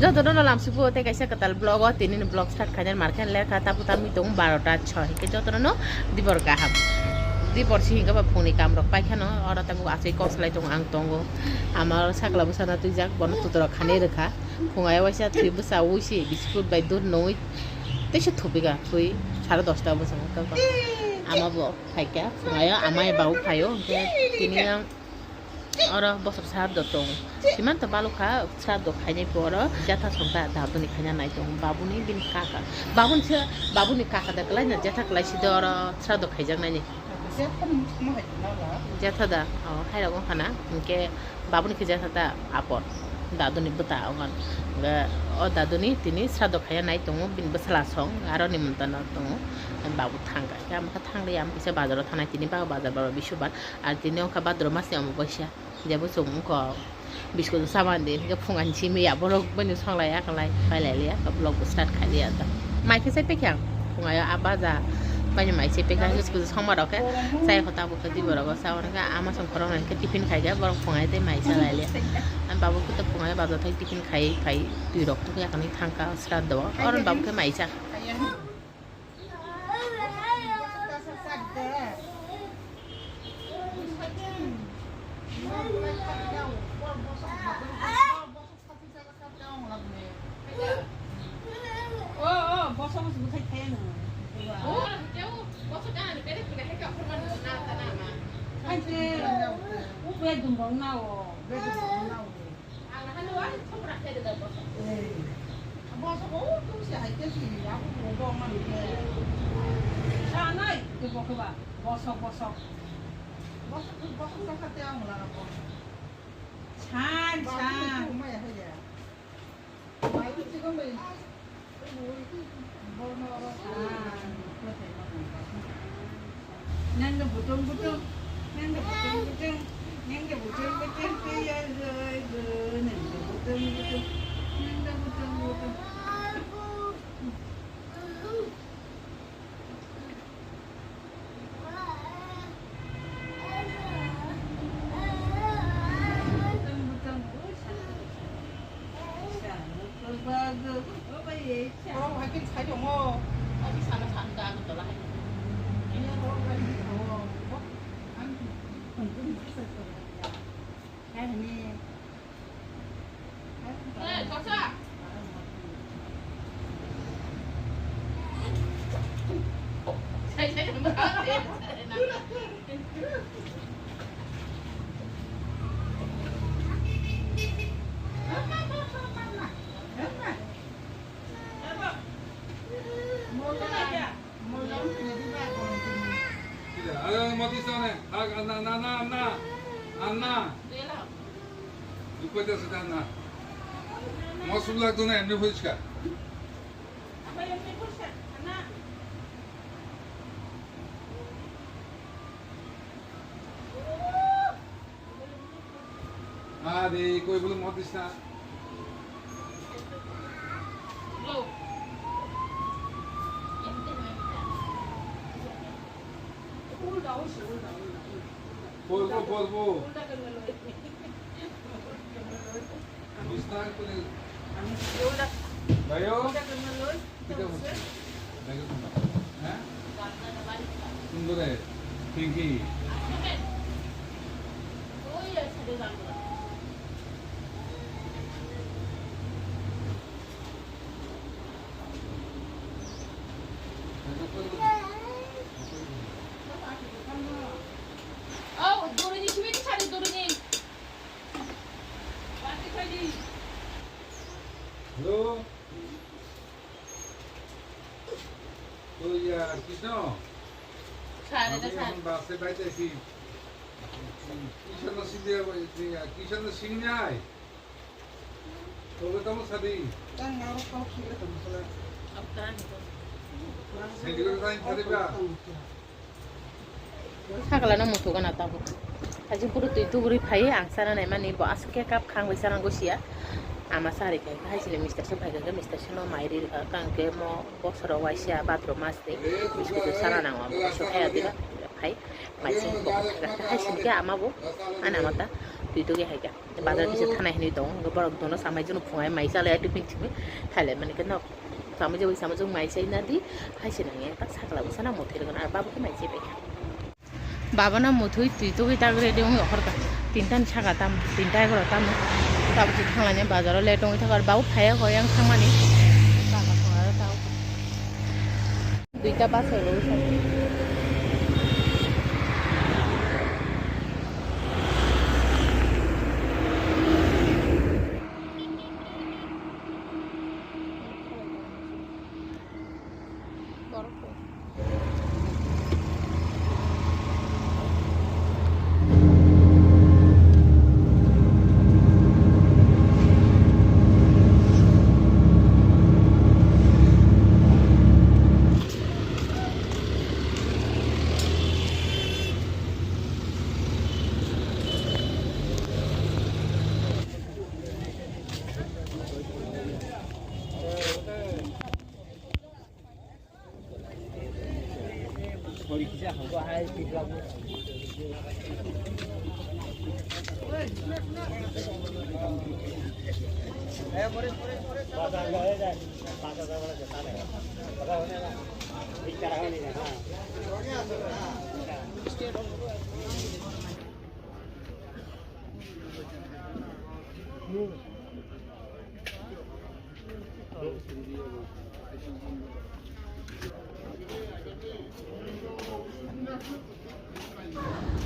যতটা লামসুপু তে কাইসা কাতাল ব্লগ তিনি ব্লগ স্টার্ট খাইনার মারখান লেখা তাপুতার মিতং 12:06 যতটা দিবর গাহাম দিবর সিহিঙ্গা বা ফোনি কামরক পাইখানো অরা তাবু আছে কসলাই দং আং দঙ্গো আমার সাকলা বসানা তুই যাক বন তুতরা খানে রেখা ফুঙায় ওয়াইসা তুই বসা উইসি বিস্কুট বাই দুধ নই তেসে থুবিগা তুই 10:30 বসা আমাবো ফাইকা ফুঙায় আমায় বাউ ফায়ো তিনি Ora bosok saat dotong, cuman terbalu kah saat dok hanya pura jatah sampai datu ni hanya naik dong, babu ni bin kakak, babu ni kakak dah kelainya jatah kelai si ora saat dok hajang nanya. Jatah dah, oh hai dong kana, mungkin babu ni kerja jatah apor, datu ni betul kan, oh datu ni tini saat dok hanya naik dong, bin besar song, aro ni mentan dong. বাবু থাঙ্গা আমাকে থাংলে আমি পিছিয়ে বাজারও থানায় তিনি পাবো বাজার বাবা বিশ্ববার আর তিনি ওকে বাদ্র মাসে আমার বসিয়া যাবো চমুক বিস্কুট সাবান দিন ফুঙানছি মেয়া বড় বনি সংলাই আঁকলাই বাইলাইলিয়া ব্লগ স্টার্ট খাইলি আর মাইকে চাই পেখাং ফুঙায় বাজা বাইরে মাইছে পেখা বিস্কুট সংবাদকে চাই হতাবুকে দিব রগ চাওয়ানকে আমার সংখরং টিফিন খাইগা বরং ফুঙাই দে মাই চালাইলিয়া আমি বাবুকে তো ফুঙায় বাজার থাকি টিফিন খাই খাই দুই রক্তকে এখন থাঙ্কা স্টার্ট দেবো অরণ বাবুকে মাইছা Nanda butong-butong, nanda butong-butong, nanda butong-butong, kaya nanda butong-butong, nanda butong-butong. Mati sana, Anna. Lupa sudah Anna. Masuk lagi tu na, ni boleh cakap. Apa yang ni boleh anak? Adi, kau belum mati sana. Polvo. Bistar ko ni. Bayo. Kita mo. Bayo ko. Ha? Sundo re. Pinky. Oh yes, ada gambar. Hello. तो या कृष्ण सारे दा सारे बात से बात है कि किशन सिंह ने आए तो वो तम सदी Kan ngaruh kau kira tu masalah. अब kan सेंडिकेट साइन करे बा sakala na moto kana tabu aji puru tu itu buri phai angsana nai mani bo asuke kap khang wisana gosia ama sari kai hai sile mister se bhaga mister se no mairi kan ke mo bosoro waisia batro mas de biskuit sara na ma so kaya dira phai mai sing bo hai sing ke ama bo ana mata তুই তো গে হাইকা বাজার কিছু থানায় হেনি দং বরক দন সামাই জন্য ফুঙায় মাই চালায় tiffin tiffin থাইলে মানে কেন সামাই যে ওই সামাই जों মাই চাই না দি হাইছে নাঙে তা সাকলা বসা না মথে রগন আর বাবুকে মাই চাই পাইকা বাবা না মথুই তুই তো গে তাগরে দেও হরকা তিনটান সাকা তাম 3টা 11 তাম তাবো থাंलाने बाजाराव लेट दंङै थाखाय बाव फाया गय आं थांमानि बाबा आरो दाउ 2टा बासायाव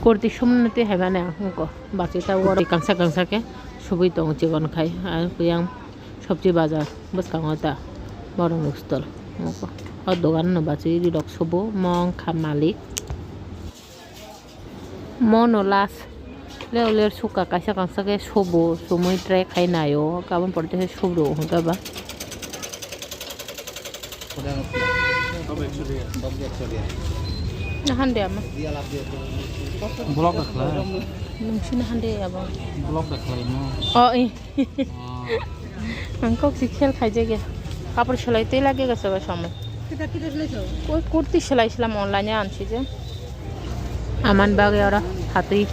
Kurti sum nanti hewan ya, engkau baca tahu orang kangsa ke, subuh itu orang cikgu kai, yang sabji bazar, bos kang ada, barang nustal, engkau, dogan no baca di dok subuh, mong kamalik, monolas, leo suka kangsa ke subuh, sumui trek kai nayo, kawan porte he subuh, engkau ba. Nahan dia mah. Blok akhlak. Mungkin nahan dia ya bang. Blok akhlak no. Oh ih. Angkau sikhel khai jage. Kapur selai te lage gase ba samay. Kita selai so. Koi kurti selai silam online e anchi je. Aman bage ora hati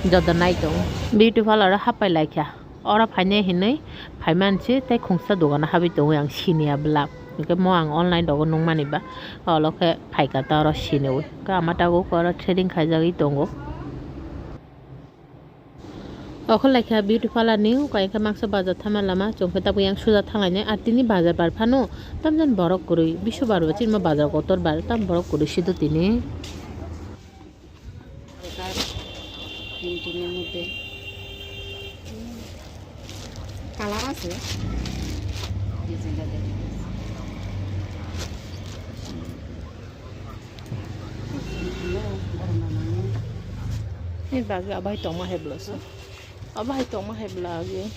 jodar nai to. Beautiful ora hapai laikya. Ora phaine hinai phaimanche tai khungsa dogana habi to yang sinia blap. Cái mô ăn online đó có nông mani ba, lo cái phải cả tao đó xin rồi, cái ama tao có đó trading khai ra cái tongo, không lại cái beautiful là níu, cái mặc sa bazar tham lama, trong cái tao yang sudah thang lại nhé, artini bazar bar phano, tam jan borok kuri, bishu bar bacin ma bazar kotor bar, tam borok kuri situ tini. Kalah sih. Ini bagi abah itu mah heblas, abah itu mah heblas lagi.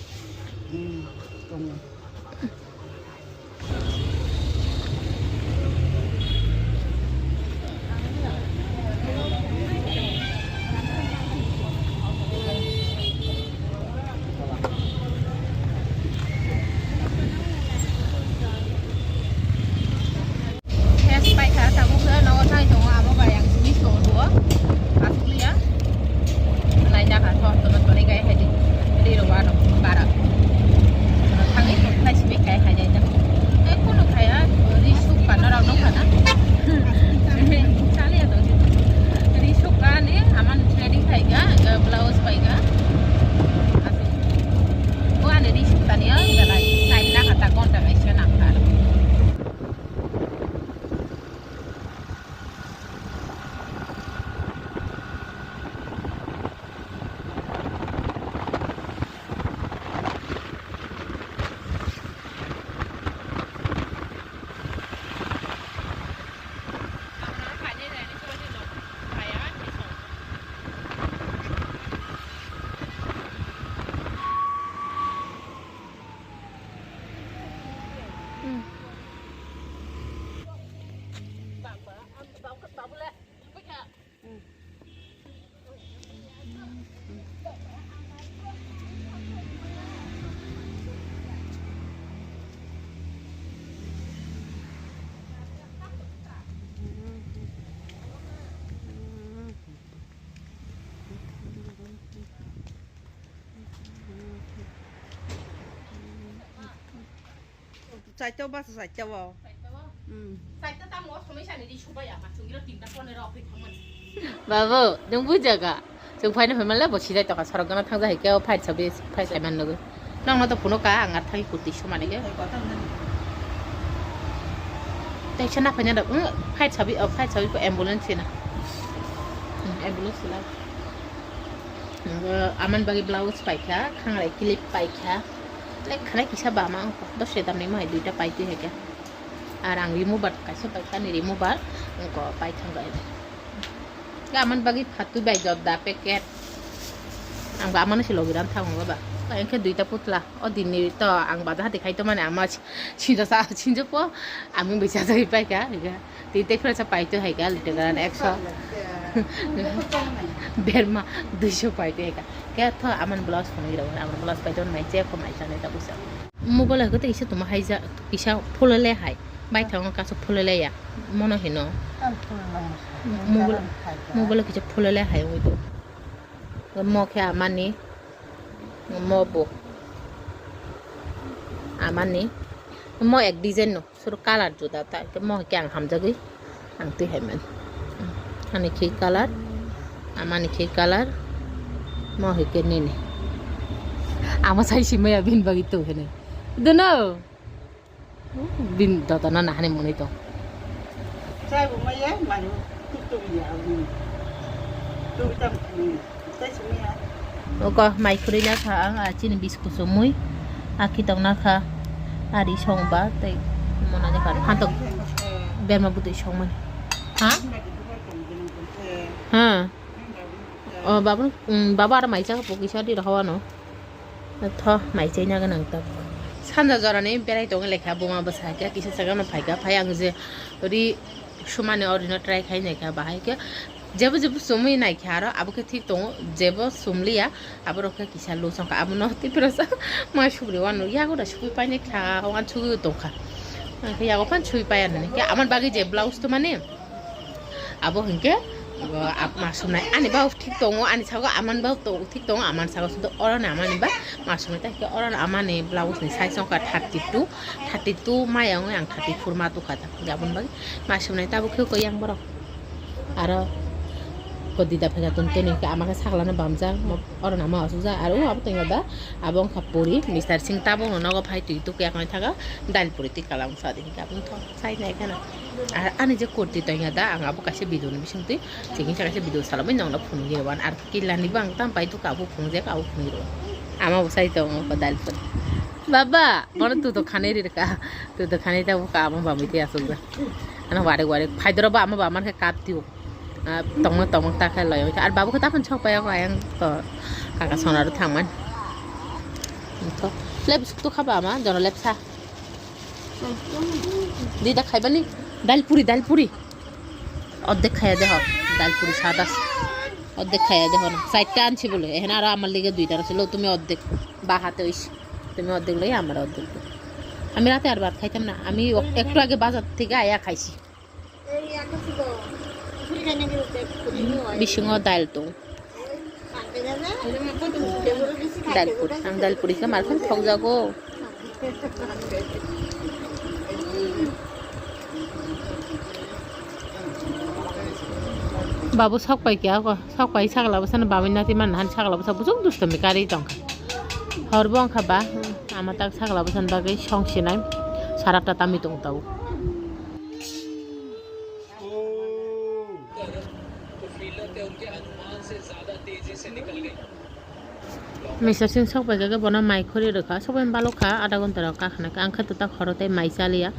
Này nha cả cho tụi nó đi cái hay đi rồi qua nó bà đã thằng ấy চাইতেও বাস চাইতেও Saya tahu mau sama saya ni cuba ya, macam kita tinggal pun ada apa kamu. Babu, nunggu jaga. Jauh file ni memang lah bos saya tak kasar orang thang saya kau file sabi file saya mana lagi. Nang nak tu puno ka angat thang ikut isu mana ke? Tapi saya nak punya dah file sabi ko ambulance na. Ambulance lah. Aman bagi blouse paika, khang lagi clip paika. Lek khana kisah bama, dos sedam ni mah itu dah paiti है क्या? Arang remover kasi paika ni remover ko paithang gai gaman bagi phatu bai job da packet ang gaman si logiran thang ga ba kayan ke duita putla o dinni to ang bada hati khai to mane ama chinja sa chinja po ami becha jai paika ga tite khra sa paito hai ga literan 100 berma 200 paito hai ga ke tho aman blouse phone gira aman blouse paito mai che ko mai chane ta busa mobile ko te isa tuma haija kisa pholale hai Baik thang kaso pholale ya mono hino mobile kita pholale hai itu mo kya amani mo bo amani mo ek design no suru color juda ta ke mo kyang hamjagi ang ti hai man ani ki color amani ki color mo he ke ni ni ama sai simaya bin bagi tu hene dono bin data na nahane muni to sai bu mai ya mà tu ya tu tam sai sumi ya Oko mai khuri na kha ang chin biscuit sumui aki tong na kha ari song ba te mona ja kan han to ber ma buti song man ha ha baba ara mai cha ko ki sa di rawa no tho mai chai na ga nang ta 산자 저라네 베라이 동을 레카 보마 버사게 किसी जगह में फाइका phi आंग जे ओरी सुमाने ओरिनो try खाइ नै खा बाहाय के जेबो जेबो सुमै नाइ खारो अब के ठीक तो जेबो सुमलिया अब रोके किसा लो संका अब न ति प्रसा मा सुब्रि वान या गो दा सुइ पाइने खा वान छु दंखा के या गो फान सुइ पाया नै के आमन बागे जे ब्लाउज तो माने अब हंके अब मासुमनाय आनि बाव ठीक दङ आनि सागो आमान बाव तो ठीक दङ आमान सागो सुद अरन आमानि बा मासुमनाय ताके अरन आमानि ब्लाउज नि साइज संका 32 मायाव आं 34 मा दुखाता गाबन बाग मासुमनाय ताबो खेव को yang बरो आरो कदि दा फेगा तुन तेनि के आमाके सागलाना बामजा अरन आमा असुजा आरो अब तंगा दा आबं खापुरी मिस्टर सिंह ताबो नगो फाइ तुइ के आकने थागा दालपुरी ति कालाम सादि गाबन थ साइ नाय खाना আর আনি যে করতে তইয়া দা আং আবো কাছে ভিডিওনি বিসংতি চেকিং সাকাছে ভিডিও সালাবাই নংলা ফুনি গেবান আর কিলানি বাং তাম পাই তো কাবো ফুং যে কাবো ফুনি रो আমা বসাই তো দাল পর বাবা মনে তু তো খানে রে কা তু তো খানে তা কা আমা বামিতে আসল যা আনা ওয়ারে ওয়ারে ফাইদর বা আমা বামান কে কাপ দিও তং তা খাই লয় আর বাবু কে তাপন ছক পায়া আং তো কাকা সোনার থাংমান তো লেপ তো খাবা আমা জন লেপ সা দিদা খাইবানি दालपुरी অর্ধেক খাইয়া দেহ দালপুরি সাদা অর্ধেক খাইয়া দেহ না চারটা আনছি বলে এখানে আর আমার লিগে দুইটা ছিল তুমি অর্ধেক বা হাতে হইস তুমি অর্ধেক লই আমার অর্ধেক আমি রাতে আর ভাত খাইতাম না আমি একটু আগে বাজার থেকে আয়া খাইছি বিসঙ্গ ডাল তো दालपुरी का मालखन ठग जागो बाबू सक पाइ क्या को सक पाइ सागला बसन बामिन नाति मान हान सागला बसा बुजुग दुस्तमी कारि दंखा हरबो अंखा बा आमा ताक सागला बसन बागै संसिनाय साराटा तामि दंताव मिस्टर सिंह सक पाइ के बना माइ खरि रखा सबै बालो खा आधा घन्टा रखा खाना आंखा तो ता खरते माइ चालिया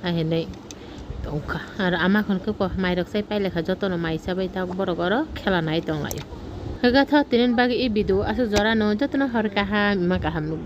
आहेनै दंखा आरो आमाखनखो को माइ रखसाय पाइलेखा जतन माइ साबै ता बरो गर खेला नाय दंलायो हगा था तिनेन बागे इ भिडियो आसो जरा न जतन हर काहा मा काहा मुग